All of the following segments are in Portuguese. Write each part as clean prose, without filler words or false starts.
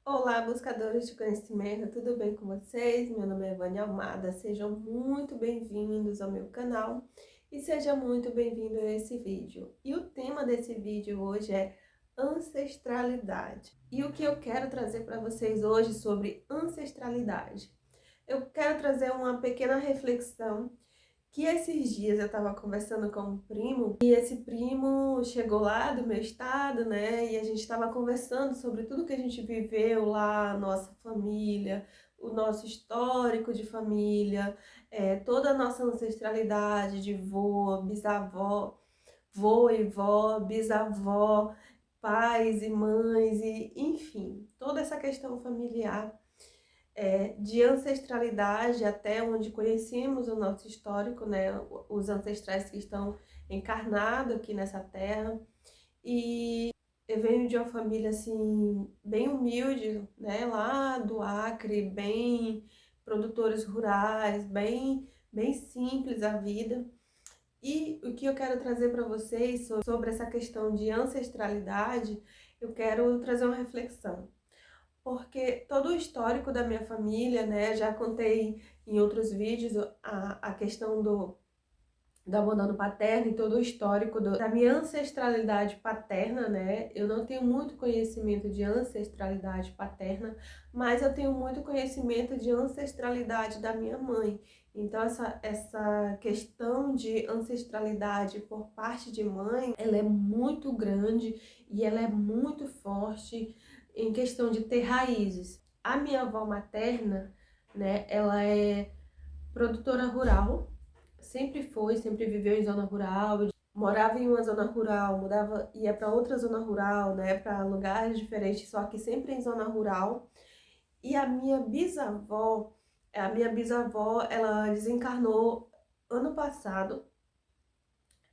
Olá, buscadores de conhecimento, tudo bem com vocês? Meu nome é Vânia Almada, sejam muito bem-vindos ao meu canal e seja muito bem-vindo a esse vídeo. E o tema desse vídeo hoje é ancestralidade. E o que eu quero trazer para vocês hoje sobre ancestralidade? Eu quero trazer uma pequena reflexão que esses dias eu estava conversando com um primo e esse primo chegou lá do meu estado, né? E a gente estava conversando sobre tudo que a gente viveu lá, nossa família, o nosso histórico de família, toda a nossa ancestralidade de vô, bisavó, vô e vó, bisavó, pais e mães, e enfim, toda essa questão familiar de ancestralidade até onde conhecemos o nosso histórico, né? Os ancestrais que estão encarnados aqui nessa terra. E eu venho de uma família assim bem humilde, né? Lá do Acre, bem produtores rurais, bem simples a vida. E o que eu quero trazer para vocês sobre essa questão de ancestralidade, eu quero trazer uma reflexão. Porque todo o histórico da minha família, né, já contei em outros vídeos a questão do abandono paterno e todo o histórico da minha ancestralidade paterna, né? Eu não tenho muito conhecimento de ancestralidade paterna, mas eu tenho muito conhecimento de ancestralidade da minha mãe. Então, essa questão de ancestralidade por parte de mãe, ela é muito grande e ela é muito forte em questão de ter raízes. A minha avó materna, né, ela é produtora rural, sempre foi, sempre viveu em zona rural, morava em uma zona rural, mudava, ia para outra zona rural, né, para lugares diferentes, só que sempre em zona rural. E a minha bisavó, ela desencarnou ano passado.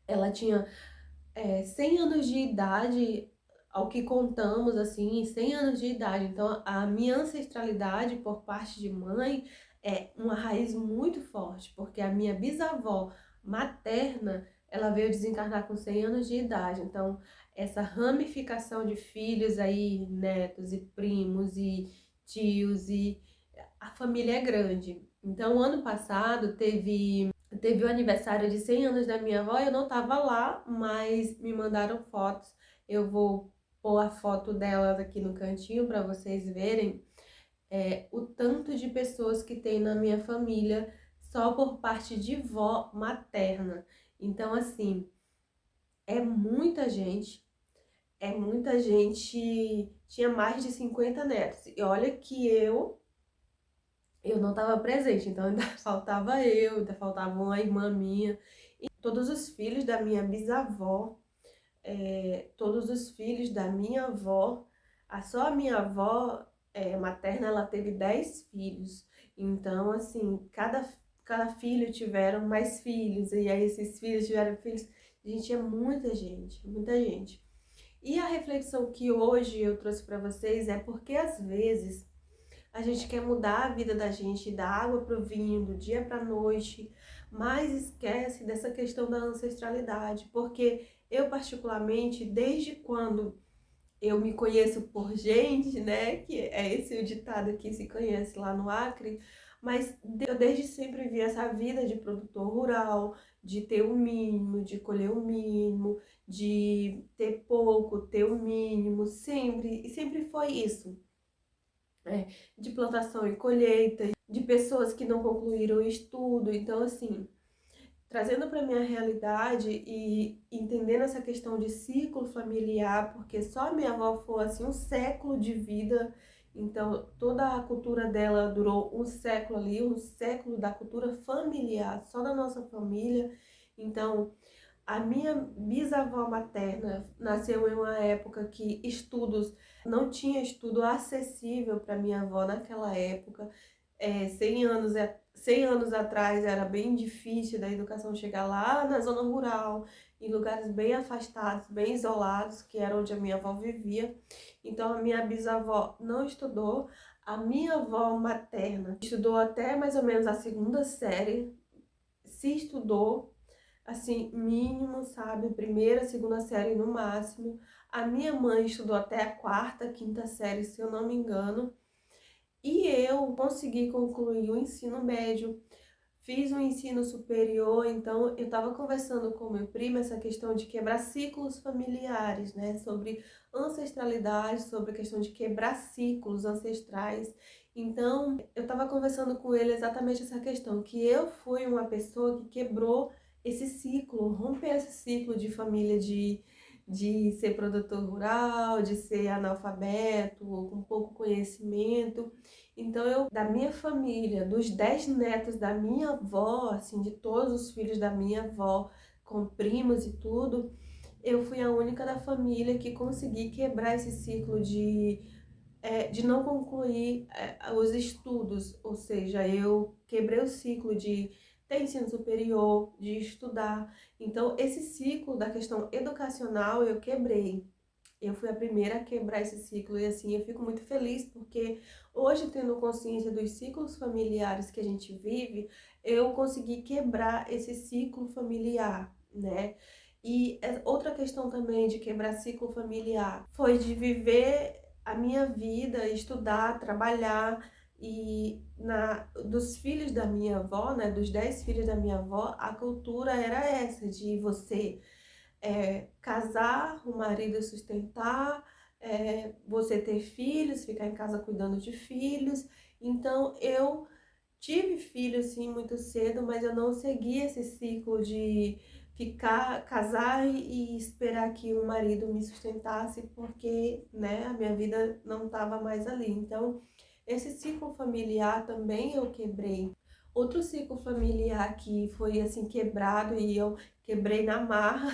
Ela tinha 100 anos de idade, ao que contamos, assim, 100 anos de idade. Então, a minha ancestralidade por parte de mãe é uma raiz muito forte, porque a minha bisavó materna, ela veio desencarnar com 100 anos de idade. Então, essa ramificação de filhos aí, netos e primos e tios, e a família é grande. Então, ano passado teve o aniversário de 100 anos da minha avó, eu não estava lá, mas me mandaram fotos. Eu vou pôr a foto delas aqui no cantinho para vocês verem o tanto de pessoas que tem na minha família só por parte de vó materna. Então, assim, é muita gente, tinha mais de 50 netos. E olha que eu não estava presente, então ainda faltava eu, ainda faltava uma irmã minha. E todos os filhos da minha bisavó, todos os filhos da minha avó, só a minha avó materna, ela teve 10 filhos. Então, assim, cada filho tiveram mais filhos, e aí esses filhos tiveram filhos. Gente, é muita gente, muita gente. E a reflexão que hoje eu trouxe para vocês é porque às vezes a gente quer mudar a vida da gente, da água para o vinho, do dia para a noite, mas esquece dessa questão da ancestralidade, porque eu particularmente, desde quando eu me conheço por gente, né, que é esse o ditado que se conhece lá no Acre, mas eu desde sempre vi essa vida de produtor rural, de ter o mínimo, de colher o mínimo, de ter pouco, ter o mínimo, sempre, e sempre foi isso, de plantação e colheita, de pessoas que não concluíram o estudo. Então, assim, trazendo para minha realidade e entendendo essa questão de ciclo familiar, porque só a minha avó foi assim um século de vida, então toda a cultura dela durou um século ali, um século da cultura familiar, só da nossa família. Então, a minha bisavó materna nasceu em uma época que não tinha estudo acessível para minha avó naquela época. 100 anos atrás era bem difícil da educação chegar lá na zona rural, em lugares bem afastados, bem isolados, que era onde a minha avó vivia. Então a minha bisavó não estudou. A minha avó materna estudou até mais ou menos a segunda série, se estudou, assim, mínimo, sabe? Primeira, segunda série no máximo. A minha mãe estudou até a quarta, quinta série, se eu não me engano. E eu consegui concluir o ensino médio, fiz um ensino superior, então eu estava conversando com meu primo essa questão de quebrar ciclos familiares, né? Sobre ancestralidade, sobre a questão de quebrar ciclos ancestrais. Então, eu estava conversando com ele exatamente essa questão, que eu fui uma pessoa que quebrou esse ciclo, rompeu esse ciclo de família de ser produtor rural, de ser analfabeto, com pouco conhecimento. Então, da minha família, dos 10 netos da minha avó, assim, de todos os filhos da minha avó, com primos e tudo, eu fui a única da família que consegui quebrar esse ciclo de não concluir os estudos, ou seja, eu quebrei o ciclo de ter ensino superior, de estudar. Então, esse ciclo da questão educacional eu quebrei. Eu fui a primeira a quebrar esse ciclo e assim, eu fico muito feliz porque hoje, tendo consciência dos ciclos familiares que a gente vive, eu consegui quebrar esse ciclo familiar, né? E outra questão também de quebrar ciclo familiar foi de viver a minha vida, estudar, trabalhar dos filhos da minha avó, né, dos 10 filhos da minha avó, a cultura era essa, de você casar, o marido sustentar, você ter filhos, ficar em casa cuidando de filhos. Então eu tive filhos sim muito cedo, mas eu não segui esse ciclo de casar e esperar que o marido me sustentasse, porque, né, a minha vida não estava mais ali. Então, esse ciclo familiar também eu quebrei. Outro ciclo familiar que foi assim quebrado e eu quebrei na marra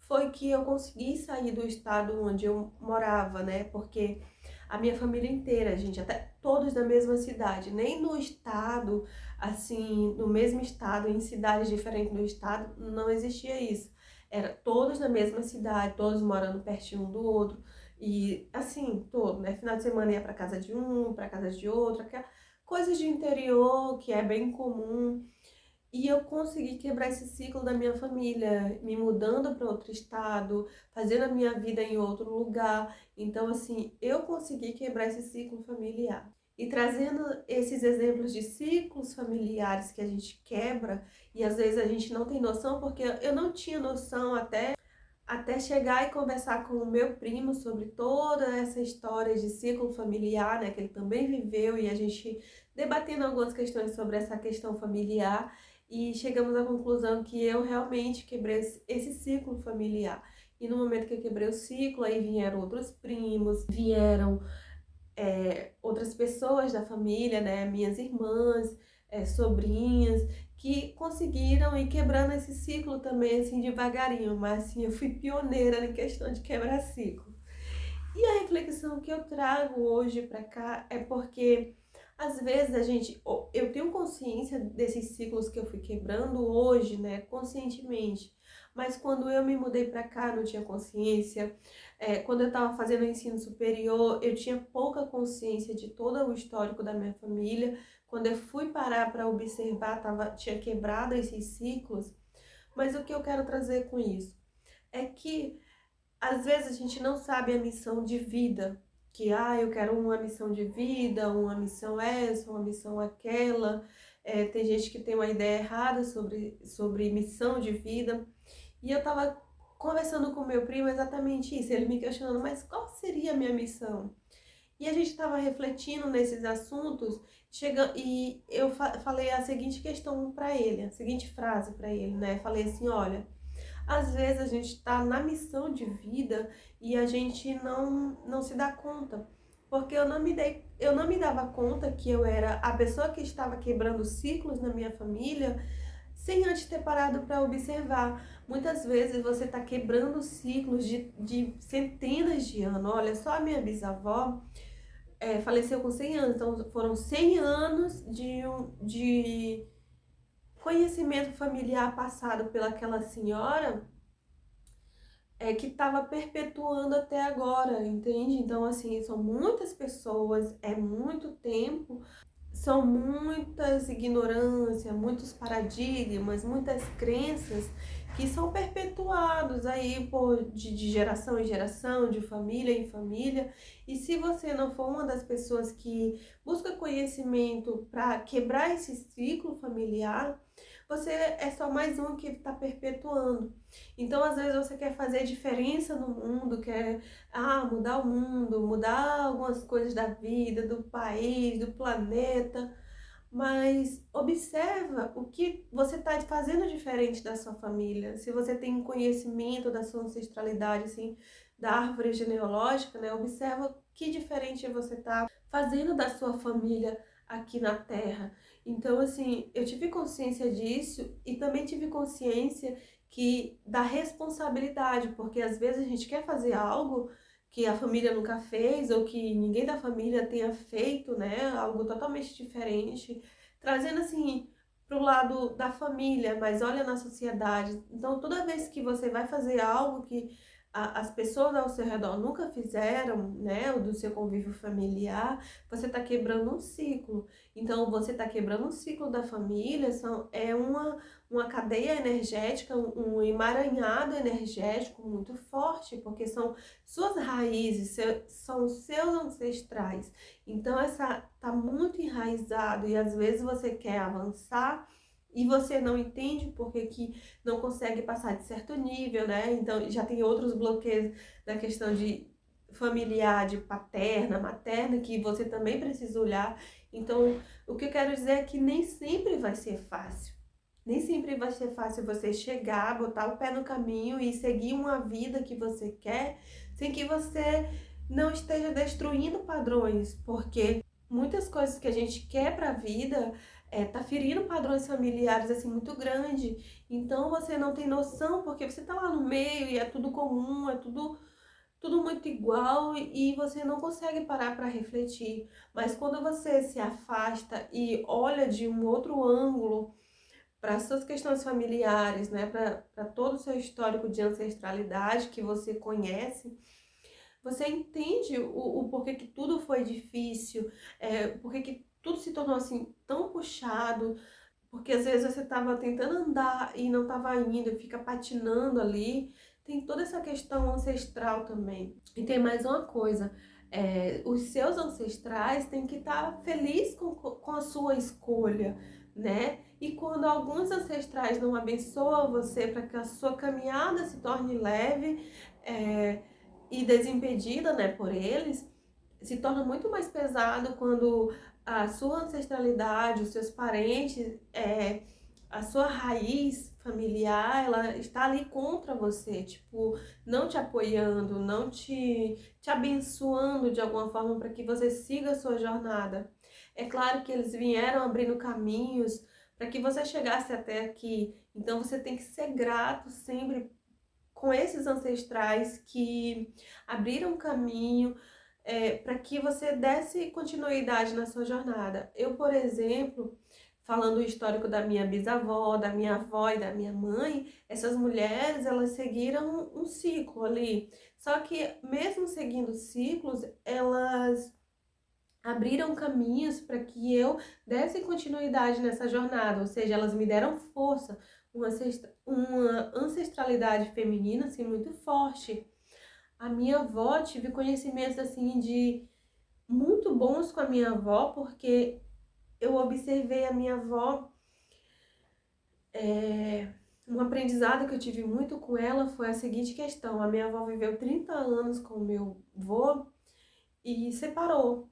foi que eu consegui sair do estado onde eu morava, né? Porque a minha família inteira, gente, até todos da mesma cidade, nem no estado, assim, no mesmo estado, em cidades diferentes do estado, não existia isso. Era todos na mesma cidade, todos morando pertinho um do outro. E assim, todo, né? Final de semana ia para casa de um, para casa de outro, aquela coisas de interior que é bem comum. E eu consegui quebrar esse ciclo da minha família, me mudando para outro estado, fazendo a minha vida em outro lugar. Então, assim, eu consegui quebrar esse ciclo familiar. E trazendo esses exemplos de ciclos familiares que a gente quebra, e às vezes a gente não tem noção, porque eu não tinha noção até chegar e conversar com o meu primo sobre toda essa história de ciclo familiar, né, que ele também viveu, e a gente debatendo algumas questões sobre essa questão familiar, e chegamos à conclusão que eu realmente quebrei esse ciclo familiar. E no momento que eu quebrei o ciclo, aí vieram outros primos, vieram outras pessoas da família, né, minhas irmãs, sobrinhas, que conseguiram ir quebrando esse ciclo também, assim, devagarinho, mas assim, eu fui pioneira na questão de quebrar ciclo. E a reflexão que eu trago hoje para cá é porque às vezes eu tenho consciência desses ciclos que eu fui quebrando hoje, né, conscientemente. Mas quando eu me mudei para cá, não tinha consciência. Quando eu estava fazendo o ensino superior, eu tinha pouca consciência de todo o histórico da minha família. Quando eu fui parar para observar, tinha quebrado esses ciclos. Mas o que eu quero trazer com isso é que às vezes a gente não sabe a missão de vida, que eu quero uma missão de vida, uma missão essa, uma missão aquela. Tem gente que tem uma ideia errada sobre missão de vida. E eu tava conversando com meu primo exatamente isso, ele me questionando, mas qual seria a minha missão? E a gente estava refletindo nesses assuntos, e eu falei a seguinte questão para ele, a seguinte frase para ele, né? Falei assim, olha, às vezes a gente está na missão de vida e a gente não se dá conta. Porque eu não me dava conta que eu era a pessoa que estava quebrando ciclos na minha família sem antes ter parado para observar. Muitas vezes você está quebrando ciclos de centenas de anos. Olha, só a minha bisavó faleceu com 100 anos, então foram 100 anos de conhecimento familiar passado pelaquela senhora que estava perpetuando até agora, entende? Então, assim, são muitas pessoas, é muito tempo, são muitas ignorâncias, muitos paradigmas, muitas crenças que são perpetuados aí de geração em geração, de família em família. E se você não for uma das pessoas que busca conhecimento para quebrar esse ciclo familiar, você é só mais um que está perpetuando. Então, às vezes, você quer fazer diferença no mundo, quer mudar o mundo, mudar algumas coisas da vida, do país, do planeta, mas observa o que você está fazendo diferente da sua família. Se você tem conhecimento da sua ancestralidade, assim, da árvore genealógica, né? Observa que diferente você está fazendo da sua família aqui na Terra. Então, assim, eu tive consciência disso e também tive consciência que da responsabilidade, porque às vezes a gente quer fazer algo que a família nunca fez ou que ninguém da família tenha feito, né? Algo totalmente diferente, trazendo assim para o lado da família, mas olha na sociedade. Então, toda vez que você vai fazer algo que as pessoas ao seu redor nunca fizeram, né, o do seu convívio familiar, você está quebrando um ciclo. Então, você está quebrando um ciclo da família, é uma cadeia energética, um emaranhado energético muito forte, porque são suas raízes, são seus ancestrais. Então, essa tá muito enraizado e às vezes você quer avançar e você não entende porque que não consegue passar de certo nível, né? Então, já tem outros bloqueios da questão de familiar, de paterna, materna, que você também precisa olhar. Então, o que eu quero dizer é que nem sempre vai ser fácil. Nem sempre vai ser fácil você chegar, botar o pé no caminho e seguir uma vida que você quer, sem que você não esteja destruindo padrões, porque muitas coisas que a gente quer para a vida tá ferindo padrões familiares assim muito grande. Então você não tem noção porque você tá lá no meio e é tudo comum, é tudo muito igual e você não consegue parar para refletir. Mas quando você se afasta e olha de um outro ângulo para suas questões familiares, né, para todo o seu histórico de ancestralidade que você conhece, você entende o porquê que tudo foi difícil, porquê que tudo se tornou assim tão puxado, porque às vezes você estava tentando andar e não estava indo, e fica patinando ali. Tem toda essa questão ancestral também. E tem mais uma coisa, os seus ancestrais têm que estar felizes com a sua escolha, né? E quando alguns ancestrais não abençoam você para que a sua caminhada se torne leve e desimpedida, né, por eles, se torna muito mais pesado quando a sua ancestralidade, os seus parentes, a sua raiz familiar, ela está ali contra você, tipo, não te apoiando, não te abençoando de alguma forma para que você siga a sua jornada. É claro que eles vieram abrindo caminhos para que você chegasse até aqui, então você tem que ser grato sempre com esses ancestrais que abriram caminho para que você desse continuidade na sua jornada. Eu, por exemplo, falando o histórico da minha bisavó, da minha avó e da minha mãe, essas mulheres, elas seguiram um ciclo ali. Só que mesmo seguindo ciclos, elas abriram caminhos para que eu desse continuidade nessa jornada, ou seja, elas me deram força, uma ancestralidade feminina assim muito forte. A minha avó, tive conhecimentos assim de muito bons com a minha avó, porque eu observei a minha avó, um aprendizado que eu tive muito com ela foi a seguinte questão: a minha avó viveu 30 anos com o meu avô e separou.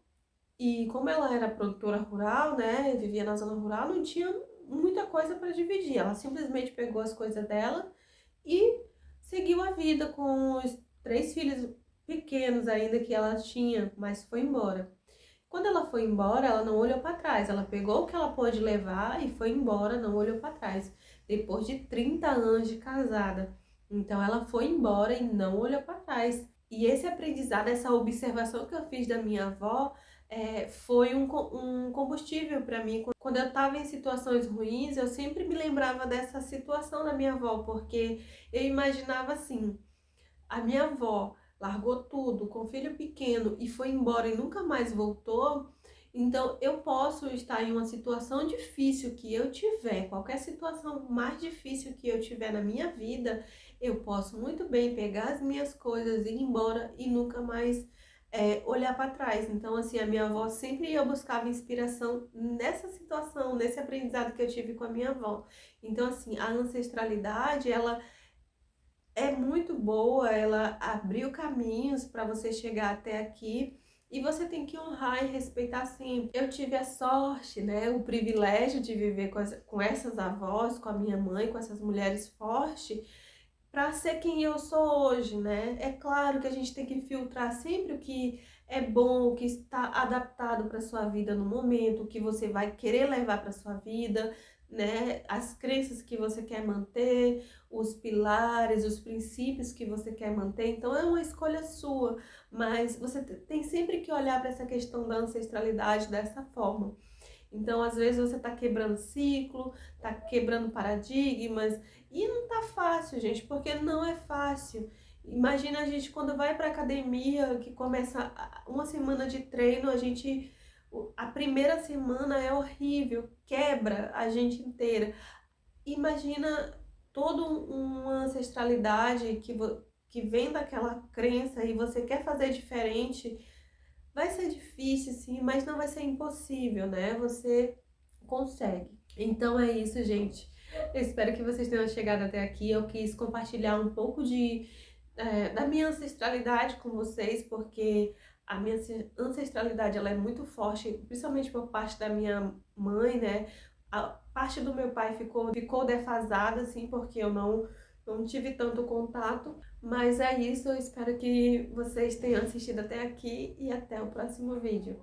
E como ela era produtora rural, né, vivia na zona rural, não tinha muita coisa para dividir. Ela simplesmente pegou as coisas dela e seguiu a vida com os 3 filhos pequenos ainda que ela tinha, mas foi embora. Quando ela foi embora, ela não olhou para trás. Ela pegou o que ela pôde levar e foi embora, não olhou para trás. Depois de 30 anos de casada. Então ela foi embora e não olhou para trás. E esse aprendizado, essa observação que eu fiz da minha avó, foi um combustível para mim. Quando eu estava em situações ruins, eu sempre me lembrava dessa situação da minha avó, porque eu imaginava assim: a minha avó largou tudo com o filho pequeno e foi embora e nunca mais voltou. Então, eu posso estar em uma situação difícil que eu tiver, qualquer situação mais difícil que eu tiver na minha vida, eu posso muito bem pegar as minhas coisas, ir embora e nunca mais olhar para trás. Então, assim, a minha avó sempre eu buscava inspiração nessa situação, nesse aprendizado que eu tive com a minha avó. Então, assim, a ancestralidade, ela é muito boa, ela abriu caminhos para você chegar até aqui e você tem que honrar e respeitar sempre. Eu tive a sorte, né, o privilégio de viver com essas avós, com a minha mãe, com essas mulheres fortes, para ser quem eu sou hoje, né? É claro que a gente tem que filtrar sempre o que é bom, o que está adaptado para sua vida no momento, o que você vai querer levar para sua vida, né? As crenças que você quer manter, os pilares, os princípios que você quer manter. Então é uma escolha sua, mas você tem sempre que olhar para essa questão da ancestralidade dessa forma. Então, às vezes você tá quebrando ciclo, tá quebrando paradigmas e não tá fácil, gente, porque não é fácil. Imagina a gente quando vai pra academia, que começa uma semana de treino, a primeira semana é horrível, quebra a gente inteira. Imagina toda uma ancestralidade que vem daquela crença e você quer fazer diferente. Vai ser difícil, sim, mas não vai ser impossível, né? Você consegue. Então é isso, gente. Eu espero que vocês tenham chegado até aqui. Eu quis compartilhar um pouco da minha ancestralidade com vocês, porque a minha ancestralidade ela é muito forte, principalmente por parte da minha mãe, né? A parte do meu pai ficou defasada, assim, porque eu não tive tanto contato. Mas é isso, eu espero que vocês tenham assistido até aqui e até o próximo vídeo.